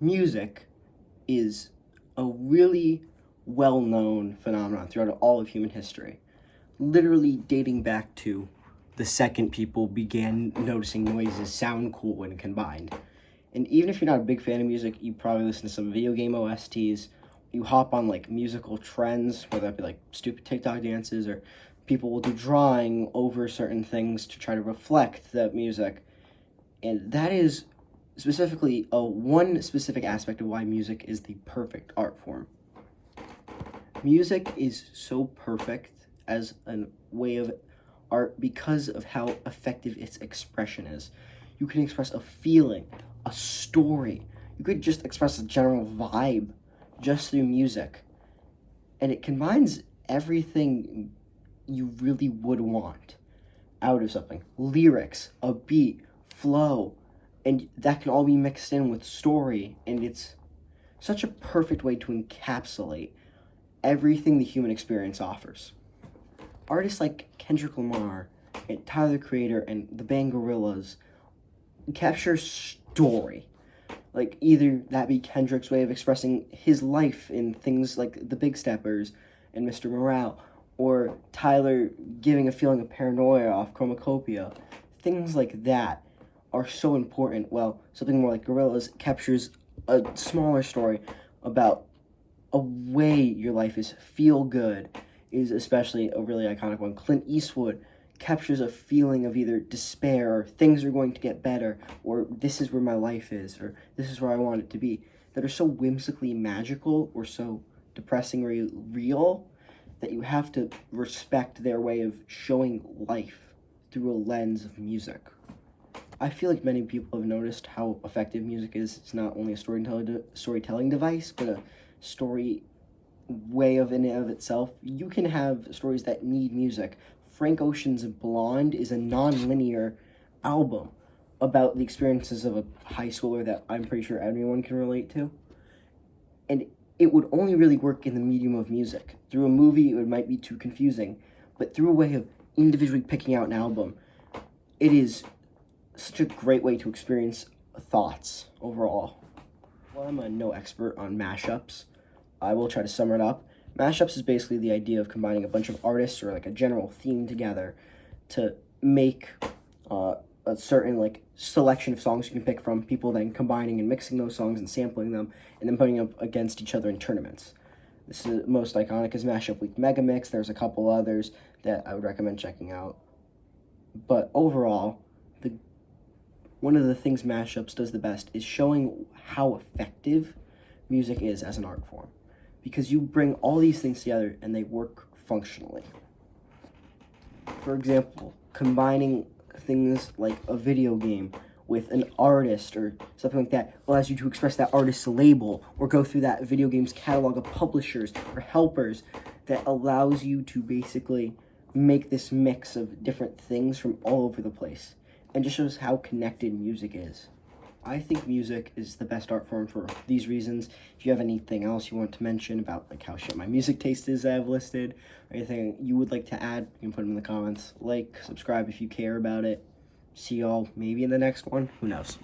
Music is a really well-known phenomenon throughout all of human history, literally dating back to the second people began noticing noises sound cool when combined. And even if you're not a big fan of music, you probably listen to some video game OSTs. You hop on like musical trends, whether that be like stupid TikTok dances or people will do drawing over certain things to try to reflect that music. And that is specifically one specific aspect of why music is the perfect art form. Music is so perfect as a way of art because of how effective its expression is. You can express a feeling, a story. You could just express a general vibe just through music. And it combines everything you really would want out of something. Lyrics, a beat, flow, and that can all be mixed in with story, and it's such a perfect way to encapsulate everything the human experience offers. Artists like Kendrick Lamar and Tyler the Creator and the band Gorillaz capture story. Like, either that be Kendrick's way of expressing his life in things like The Big Steppers and Mr. Morale, or Tyler giving a feeling of paranoia off Chromacopia. Things like that are so important. Well, something more like Gorillaz captures a smaller story about a way your life is feel good, is especially a really iconic one. Clint Eastwood captures a feeling of either despair or things are going to get better, or this is where my life is, or this is where I want it to be, that are so whimsically magical or so depressingly real that you have to respect their way of showing life through a lens of music. I feel like many people have noticed how effective music is. It's not only a storytelling device, but a story way of in and of itself. You can have stories that need music. Frank Ocean's Blonde is a non-linear album about the experiences of a high schooler that I'm pretty sure everyone can relate to. And it would only really work in the medium of music. Through a movie, it might be too confusing, but through a way of individually picking out an album, it is such a great way to experience thoughts overall. While I'm no expert on mashups, I will try to sum it up. Mashups is basically the idea of combining a bunch of artists or like a general theme together to make a certain like selection of songs you can pick from, people then combining and mixing those songs and sampling them and then putting them up against each other in tournaments. This is most iconic is Mashup Week Megamix. There's a couple others that I would recommend checking out. But overall, one of the things Mashups does the best is showing how effective music is as an art form, because you bring all these things together and they work functionally. For example, combining things like a video game with an artist or something like that allows you to express that artist's label or go through that video game's catalog of publishers or helpers that allows you to basically make this mix of different things from all over the place, and just shows how connected music is. I think music is the best art form for these reasons. If you have anything else you want to mention about like how shit my music taste is that I've listed, or anything you would like to add, you can put them in the comments. Like, subscribe if you care about it. See y'all maybe in the next one. Who knows?